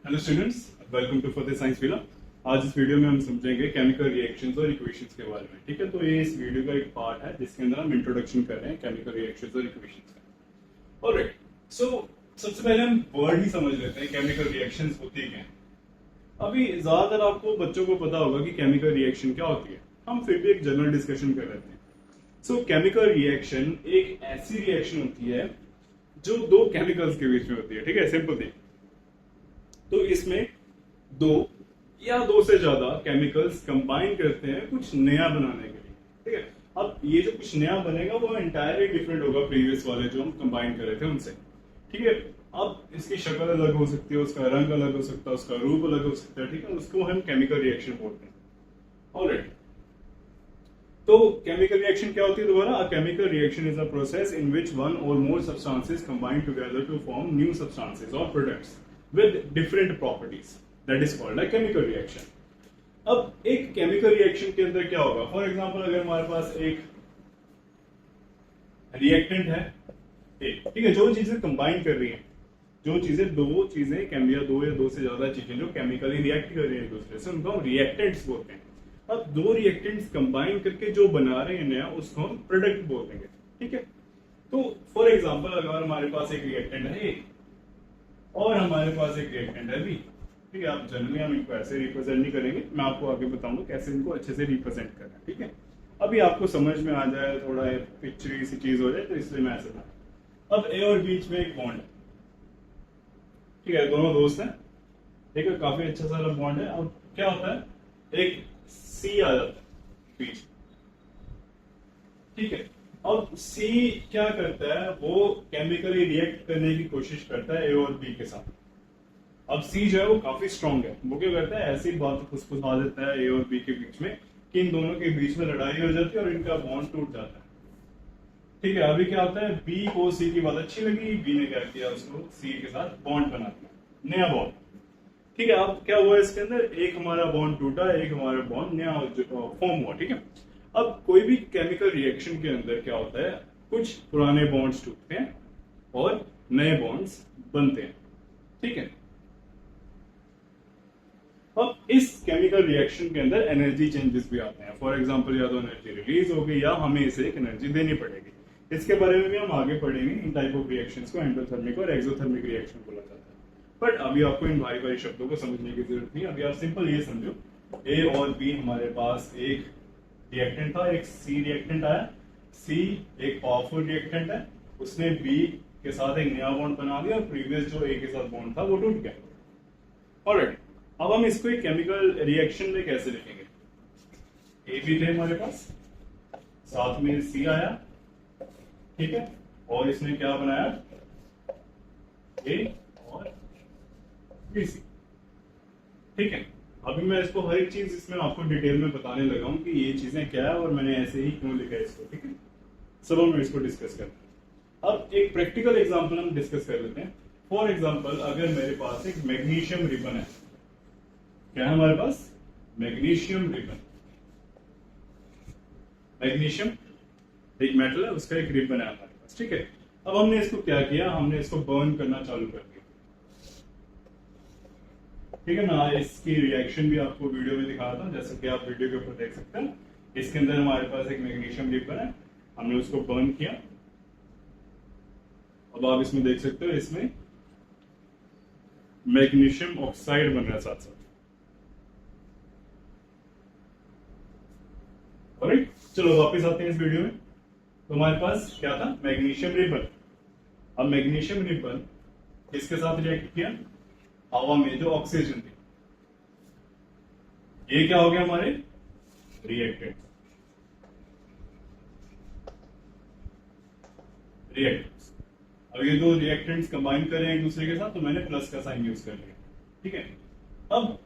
Hello students, welcome to for the science villa. आज इस video में हम समझेंगे केमिकल रिएक्शंस और इक्वेशंस के बारे में। ठीक है, तो ये इस वीडियो का एक पार्ट है जिसके अंदर हम इंट्रोडक्शन कर रहे हैं केमिकल रिएक्शंस और इक्वेशंस का। ऑलराइट, सो सबसे पहले हम वर्ड ही समझ लेते हैं केमिकल रिएक्शंस होती क्या है। अभी ज्यादातर आपको बच्चों को पता होगा कि केमिकल रिएक्शन क्या होती है, हम फिर भी एक जनरल डिस्कशन कर लेते हैं। सो केमिकल रिएक्शन एक ऐसी रिएक्शन होती है जो दो केमिकल्स के बीच में होती है। ठीक है, सिंपल थिंग। तो इसमें दो या दो से ज्यादा केमिकल्स कंबाइन करते हैं कुछ नया बनाने के लिए। ठीक है, अब ये जो कुछ नया बनेगा वो एंटायरली डिफरेंट होगा प्रीवियस वाले जो हम कंबाइन कर रहे थे उनसे। ठीक है, अब इसकी शक्ल अलग हो सकती है, उसका रंग अलग हो सकता है, उसका रूप अलग हो सकता है। ठीक है, उसको हम केमिकल रिएक्शन बोलते हैं। ऑलराइट, तो केमिकल रिएक्शन क्या होती है दोबारा? A chemical reaction is a process in which one or more substances combine together to form new substances और products with different properties, that is called a chemical reaction. अब एक chemical reaction के अंदर क्या होगा? फॉर एग्जांपल अगर हमारे पास एक रिएक्टेंट है, ठीक है, जो चीजें कंबाइन कर रही हैं, जो चीजें दो चीजें दो या दो से ज्यादा चीजें जो केमिकली रिएक्ट कर रही हैं एक दूसरे से, उनको हम रिएक्टेंट्स बोलते हैं। अब दो रिएक्टेंट्स कंबाइन करके जो बना रहे हैं नया, उसको हम प्रोडक्ट बोल देंगे। ठीक है, तो फॉर एग्जांपल अगर हमारे पास एक रिएक्टेंट है A और हमारे पास एक रिएक्टेंट है B, ठीक है, आप जनरली हम इनको ऐसे रिप्रेजेंट नहीं करेंगे, मैं आपको आगे बताऊंगा कैसे इनको अच्छे से रिप्रेजेंट करना है। ठीक है, अभी आपको समझ में आ जाए, थोड़ा पिक्चरी सी चीज हो जाए, तो इसलिए मैं ऐसे बना। अब A और बीच में एक बॉन्ड है, ठीक है, दोनों दोस्त हैं, ठीक है, काफी अच्छा सा बॉन्ड है। अब क्या होता है, एक C आ जाता है बीच, ठीक है। अब C क्या करता है, वो केमिकली रिएक्ट करने की कोशिश करता है A और B के साथ। अब C जो है वो काफी स्ट्रांग है, वो क्या करता है, ऐसी बात फुसफुसा देता है A और B के बीच में कि इन दोनों के बीच में लड़ाई हो जाती है और इनका बॉन्ड टूट जाता है। ठीक है, अभी क्या होता है, B को C की बात अच्छी लगी, B ने क्या किया, उसको C के साथ बॉन्ड बना दिया, नया बॉन्ड। ठीक है, अब क्या हुआ इसके अंदर, एक हमारा बॉन्ड टूटा, एक हमारा बॉन्ड नया फॉर्म हुआ। ठीक है, अब कोई भी केमिकल रिएक्शन के अंदर क्या होता है, कुछ पुराने बॉन्ड्स टूटते हैं और नए बॉन्ड्स बनते हैं। ठीक है, अब इस केमिकल रिएक्शन के अंदर एनर्जी चेंजेस भी आते हैं। फॉर एग्जांपल, या तो एनर्जी रिलीज होगी या हमें इसे एक एनर्जी देनी पड़ेगी। इसके बारे में भी हम आगे पढ़ेंगे। इन टाइप ऑफ रिएक्शंस को एंडोथर्मिक और एक्सोथर्मिक रिएक्शन बोला जाता है। बट अभी आपको इन भारी भारी शब्दों को समझने की जरूरत नहीं। अभी आप सिंपल ये समझो, ए और बी हमारे पास एक रिएक्टेंट था, एक सी रिएक्टेंट आया। सी एक पावरफुल रिएक्टेंट है, उसने बी के साथ एक नया बॉन्ड बना दिया और प्रीवियस जो ए के साथ बॉन्ड था वो टूट गया। ऑलराइट, अब हम इसको एक केमिकल रिएक्शन में कैसे लिखेंगे? ए भी थे हमारे पास, साथ में सी आया, ठीक है, और इसने क्या बनाया, ए और बी सी। ठीक है, अभी मैं इसको हर एक चीज इसमें आपको डिटेल में बताने लगा हूं कि ये चीजें क्या है और मैंने ऐसे ही क्यों लिखा है इसको। ठीक है, सब हम इसको डिस्कस करते हैं। अब एक प्रैक्टिकल एग्जांपल हम डिस्कस कर लेते हैं। फॉर एग्जांपल, अगर मेरे पास एक मैग्नीशियम रिबन है, क्या है हमारे पास, मैग्नीशियम रिबन। मैग्नीशियम एक मेटल है, उसका एक रिबन है हमारे पास। ठीक है, अब हमने इसको क्या किया, हमने इसको बर्न करना चालू कर दिया। ठीक है ना, इसकी रिएक्शन भी आपको वीडियो में दिखा था, जैसे कि आप वीडियो के ऊपर देख सकते हैं। इसके अंदर हमारे पास एक मैग्नीशियम रिबन है, हमने उसको बर्न किया। अब आप इसमें देख सकते हो, इसमें मैग्नीशियम ऑक्साइड बन रहा है साथ साथ। ऑलराइट, चलो वापस आते हैं इस वीडियो में। तो हमारे पास क्या था, मैग्नीशियम रिबन। अब मैग्नीशियम रिबन किसके साथ रिएक्ट किया, हवा में जो ऑक्सीजन थी, ये क्या हो गया हमारे रिएक्टेंट। रिएक्टेंट्स, अब ये दो रिएक्टेंट्स कंबाइन कर रहे हैं एक दूसरे के साथ, तो मैंने प्लस का साइन यूज कर लिया। ठीक है, अब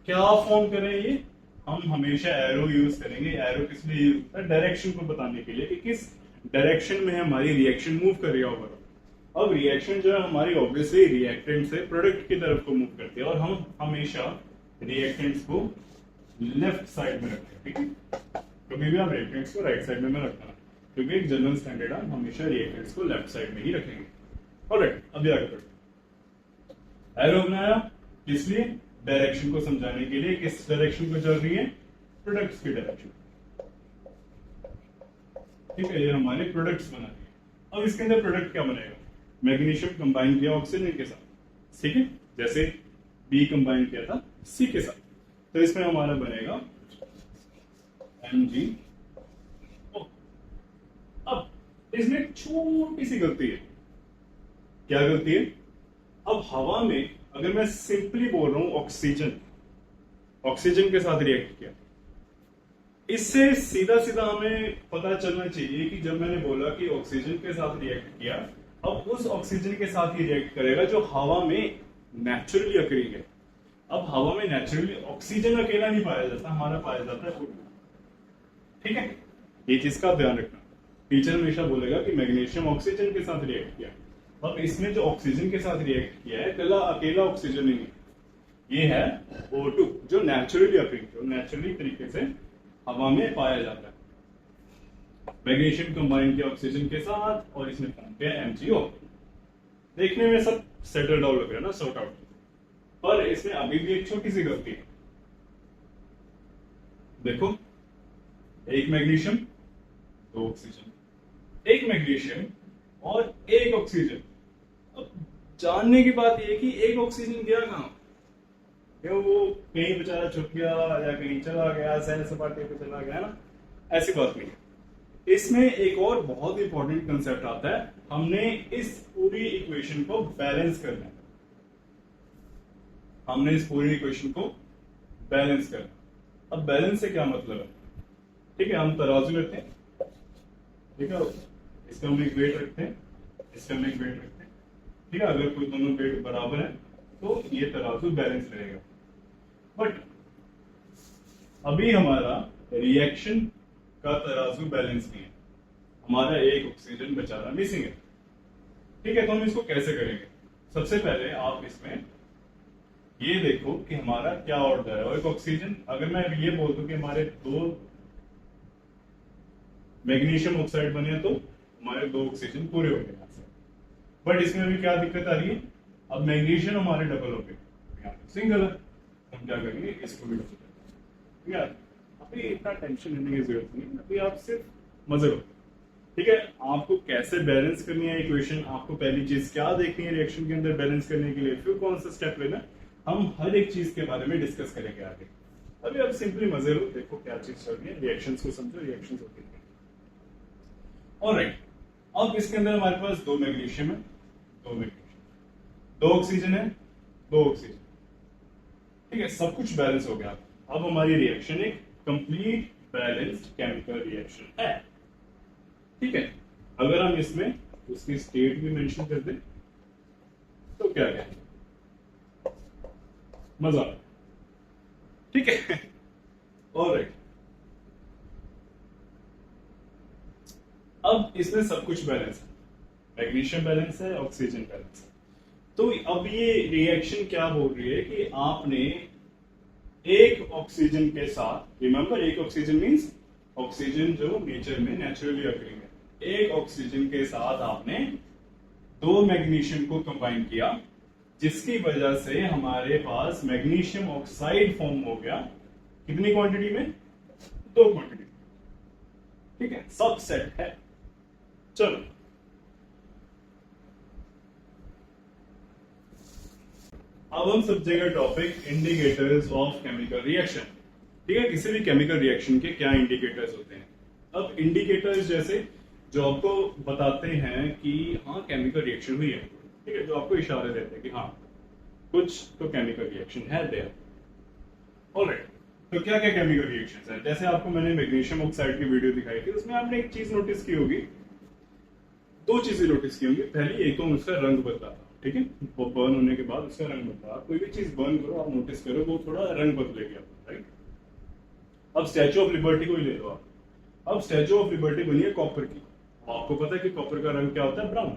क्या फॉर्म कर रहे हैं ये, हम हमेशा एरो यूज करेंगे। एरो किस लिए यूज होता है, डायरेक्शन को बताने के लिए कि किस डायरेक्शन में हमारी रिएक्शन मूव कर रही है ओवरऑल। अब रिएक्शन जो है हमारी ऑब्वियसली रिएक्टेंट से प्रोडक्ट की तरफ को मूव करती है, और हम हमेशा रिएक्टेंट्स को लेफ्ट साइड में रखते हैं। ठीक है, कभी भी आप रिएक्टेंट्स को राइट साइड में रखना, क्योंकि एक जनरल स्टैंडर्ड हम हमेशा रिएक्टेंट्स को लेफ्ट साइड में ही रखेंगे। ऑलराइट, अभी आगे बढ़ते हैं। एरो बनाया किस लिए? डायरेक्शन को समझाने के लिए। किस डायरेक्शन को चल रही है? प्रोडक्ट्स की डायरेक्शन। ठीक है, ये हमारे प्रोडक्ट्स बना रही है। अब इसके अंदर प्रोडक्ट क्या बनेगा? मैग्नीशियम कंबाइन किया ऑक्सीजन के साथ, ठीक है, जैसे बी कंबाइन किया था सी के साथ, तो इसमें हमारा बनेगा Mg। अब इसमें एक छोटी सी गलती है। क्या गलती है? अब हवा में अगर मैं सिंपली बोल रहा हूं ऑक्सीजन के साथ रिएक्ट किया, इससे सीधा सीधा हमें पता चलना चाहिए कि जब मैंने बोला कि ऑक्सीजन के साथ रिएक्ट किया, अब उस ऑक्सीजन के साथ ही रिएक्ट करेगा जो हवा में नेचुरली अकरिंग है। अब हवा में नेचुरली ऑक्सीजन अकेला नहीं पाया जाता, हमारा पाया जाता है फूड। ठीक है, ये चीज का ध्यान रखना। टीचर हमेशा बोलेगा कि मैग्नीशियम ऑक्सीजन के साथ रिएक्ट किया। अब इसमें जो ऑक्सीजन के साथ रिएक्ट किया है, अकेला ऑक्सीजन ही नहीं, ये है O2 जो नेचुरली अकरिंग, जो नेचुरली तरीके से हवा में पाया जाता है। मैग्नीशियम कंबाइन किया ऑक्सीजन के साथ और इसमें फॉर्म किया MgO। देखने में सब सेटल डाउन लग रहा है ना, सॉर्ट आउट, पर इसमें अभी भी एक छोटी सी गलती है। देखो, एक मैग्नीशियम, दो ऑक्सीजन, एक मैग्नीशियम और एक ऑक्सीजन। अब जानने की बात यह कि एक ऑक्सीजन गया कहां? क्या वो कहीं बेचारा छुप गया या कहीं चला गया, सैर सपाटे पे चला गया ना? ऐसी बात नहीं है। इसमें एक और बहुत इंपॉर्टेंट कंसेप्ट आता है, हमने इस पूरी इक्वेशन को बैलेंस करना है। हमने इस पूरी इक्वेशन को बैलेंस करना। अब बैलेंस से क्या मतलब है? ठीक है, हम तराजू लेते हैं, ठीक है, इसका हम एक वेट रखते हैं, इसका हम एक वेट रखते हैं, ठीक है। अगर कोई दोनों वेट बराबर है तो ये तराजू बैलेंस रहेगा। बट अभी हमारा रिएक्शन का तराजू बैलेंस नहीं है, हमारा एक ऑक्सीजन बेचारा मिसिंग है। ठीक है, तो हम इसको कैसे करेंगे? सबसे पहले आप इसमें ये देखो कि हमारा क्या ऑर्डर है। और एक ऑक्सीजन, अगर मैं ये बोल दूं कि हमारे दो मैग्नीशियम ऑक्साइड बने तो हमारे दो ऑक्सीजन पूरे हो गए। बट इसमें अभी क्या दिक्कत आ रही है? अब मैग्नीशियम हमारे डबल हो गए, यहाँ पे सिंगल है, हम क्या करेंगे? इसको भी डबल करेंगे। यार अभी इतना टेंशन लेने की जरूरत नहीं, अभी आप सिर्फ मजे लो। ठीक है, आपको कैसे बैलेंस करनी है इक्वेशन, आपको पहली चीज क्या देखनी है रिएक्शन के अंदर बैलेंस करने के लिए, फिर कौन सा स्टेप लेना, हम हर एक चीज के बारे में डिस्कस करेंगे आगे। अभी आप सिंपली मजे लो, देखो क्या चीज चल रही है, रिएक्शंस को समझो, रिएक्शंस होती है। ऑलराइट, अब इसके अंदर हमारे पास दो मैग्नीशियम है, दो मैग्नीशियम, दो ऑक्सीजन है, दो ऑक्सीजन। ठीक है, सब कुछ बैलेंस हो गया। अब हमारी रिएक्शन एक कंप्लीट बैलेंस्ड केमिकल रिएक्शन है। ठीक है, अगर हम इसमें उसकी स्टेट भी मेंशन कर दें तो क्या है? मजा। ठीक है, ऑलराइट, अब इसमें सब कुछ बैलेंस है, मैग्नीशियम बैलेंस है, ऑक्सीजन बैलेंस है। तो अब ये रिएक्शन क्या बोल रही है कि आपने एक ऑक्सीजन के साथ, रिमेंबर एक ऑक्सीजन मींस ऑक्सीजन जो नेचर में नेचुरली अकरिंग है, एक ऑक्सीजन के साथ आपने दो मैग्नीशियम को कंबाइन किया, जिसकी वजह से हमारे पास मैग्नीशियम ऑक्साइड फॉर्म हो गया। कितनी क्वांटिटी में? दो क्वांटिटी। ठीक है, सब सेट है। चलो अब हम समझेंगे topic indicators of chemical reaction. ठीक है, किसी भी केमिकल रिएक्शन के क्या इंडिकेटर्स होते हैं। अब इंडिकेटर्स जैसे जो आपको बताते हैं कि हाँ केमिकल रिएक्शन हुई है, ठीक है, जो आपको इशारे देते हैं कि हाँ कुछ तो केमिकल रिएक्शन है देयर। ऑलराइट, तो क्या क्या केमिकल रिएक्शंस है? जैसे आपको मैंने मैग्नीशियम ऑक्साइड की वीडियो दिखाई थी, उसमें आपने एक चीज नोटिस की होगी, दो चीजें नोटिस की होंगी। पहली, एक तो उसका रंग बदला था। ठीक है, वो बर्न होने के बाद उसका रंग बदला। कोई भी चीज बर्न करो, आप नोटिस करो, वो थोड़ा रंग बदलेगी आपको, राइट? अब स्टैचू ऑफ लिबर्टी को ही ले लो आप। अब स्टैचू ऑफ लिबर्टी बनी है कॉपर की, आपको पता है कि कॉपर का रंग क्या होता है? ब्राउन।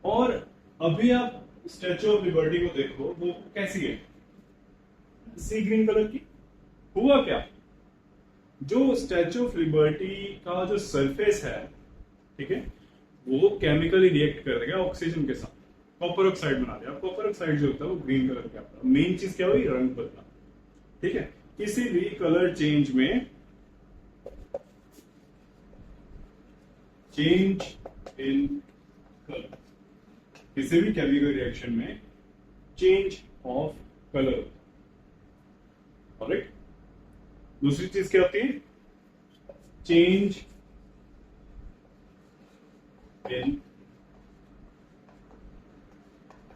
और अभी आप स्टैचू ऑफ लिबर्टी को देखो, वो कैसी है? सी ग्रीन कलर की। हुआ क्या? जो स्टैचू ऑफ लिबर्टी का जो सरफेस है, ठीक है, वो केमिकली रिएक्ट कर देगा ऑक्सीजन के साथ। कॉपर ऑक्साइड बना दिया। कॉपर ऑक्साइड जो होता है वो ग्रीन कलर का आता है। मेन चीज क्या हुई, रंग बदला। ठीक है, किसी भी कलर चेंज में, चेंज इन कलर, किसी भी केमिकल रिएक्शन में चेंज ऑफ कलर। ऑलराइट, दूसरी चीज क्या होती है, change in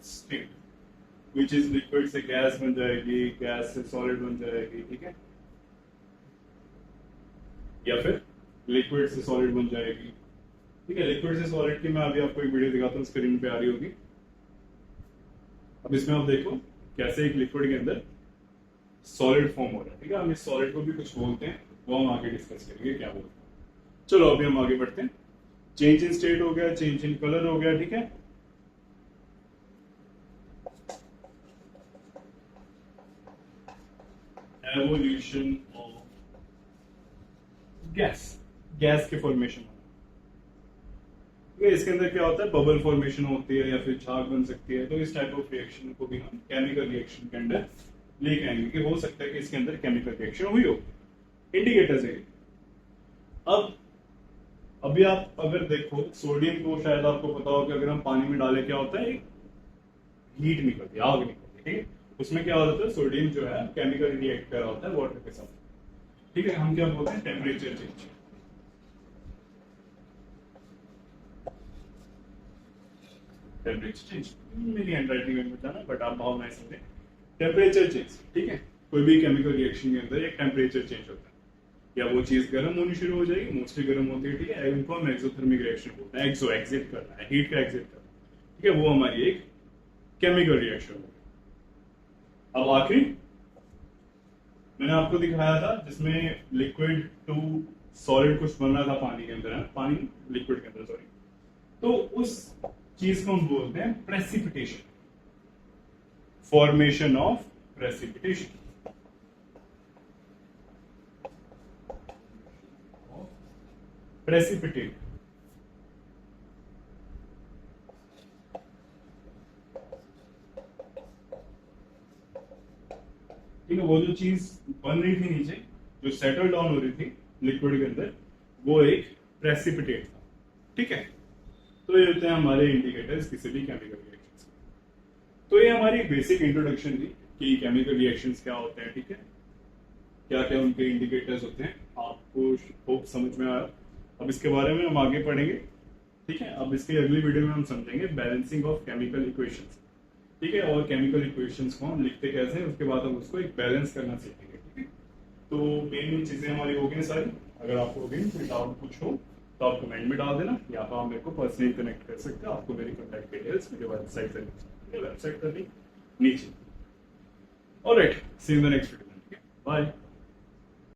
state, which is liquid से गैस बन जाएगी, गैस से सॉलिड बन जाएगी। ठीक है, या फिर लिक्विड से सॉलिड बन जाएगी। ठीक है, लिक्विड से सॉलिड की मैं अभी आपको एक वीडियो दिखाता हूँ, स्क्रीन पे आ रही होगी। अब इसमें आप देखो कैसे एक लिक्विड के अंदर सॉलिड फॉर्म हो रहा है। ठीक है, हम इस सॉलिड को भी कुछ बोलते हैं, वो हम आगे डिस्कस करेंगे क्या बोलते हैं। चलो अभी हम आगे बढ़ते हैं। चेंज इन स्टेट हो गया, चेंज इन कलर हो गया। ठीक है, एवोल्यूशन ऑफ गैस, गैस के फॉर्मेशन। इसके अंदर क्या होता है, बबल फॉर्मेशन होती है या फिर झाग बन सकती है। तो इस टाइप ऑफ रिएक्शन को भी हम केमिकल रिएक्शन के अंदर लेके आएंगे कि हो सकता है कि इसके अंदर केमिकल रिएक्शन हुई हो। इंडिकेटर्स है। अब अभी आप अगर देखो सोडियम को, शायद आपको पता हो कि अगर हम पानी में डालें क्या होता है, हीट निकलती है, आग निकलती है। ठीक है, उसमें क्या होता है, सोडियम जो है केमिकल रिएक्ट कर रहा होता है वाटर के साथ। ठीक है, हम क्या बोलते हैं, टेम्परेचर चेंज। टेम्परेचर चेंज मेरी हैंडराइटिंग में बताना, बट आप भावनाएं समझे। टेम्परेचर चेंज, ठीक है, कोई भी केमिकल रिएक्शन के अंदर एक टेम्परेचर चेंज होता है, या वो चीज गर्म होनी शुरू हो जाएगी, मोस्टली गर्म होती है। ठीक है, इनको हम एक्सोथर्मिक रिएक्शन बोलते हैं। एक्सो एग्जिट करना है, हीट का एग्जिट करना है। ठीक है, वो हमारी एक केमिकल रिएक्शन होगी। अब आखिरी मैंने आपको दिखाया था जिसमें लिक्विड टू सॉलिड कुछ बन रहा था पानी के अंदर, है पानी लिक्विड के अंदर, सॉरी। तो उस चीज को हम बोलते हैं precipitation, formation of precipitation. Precipitate, ठीक है, वो जो चीज बन रही थी नीचे, जो सेटल डाउन हो रही थी लिक्विड के अंदर, वो एक प्रेसिपिटेट था। ठीक है, तो ये होते हैं हमारे इंडिकेटर्स किसी भी केमिकल रिएक्शंस। तो ये हमारी बेसिक इंट्रोडक्शन थी कि केमिकल रिएक्शंस क्या होते हैं। ठीक है, क्या क्या उनके इंडिकेटर्स होते हैं, आपको होप समझ में आया। अब इसके बारे में हम आगे पढ़ेंगे। ठीक है, अब इसके अगली वीडियो में हम समझेंगे बैलेंसिंग ऑफ केमिकल इक्वेशंस। ठीक है, और केमिकल इक्वेशंस को हम लिखते कैसे हैं, उसके बाद हम उसको एक बैलेंस करना सीखेंगे। ठीक है, तो मेन चीजें हमारी हो गई सारी। अगर आपको हो गई कोई डाउट कुछ हो तो आप कमेंट में डाल देना, या तो आप मेरे को पर्सनली कनेक्ट कर सकते हो। आपको मेरी कॉन्टैक्ट डिटेल्स मेरे वेबसाइट पर नीचे। Alright, see you in the next video. Bye.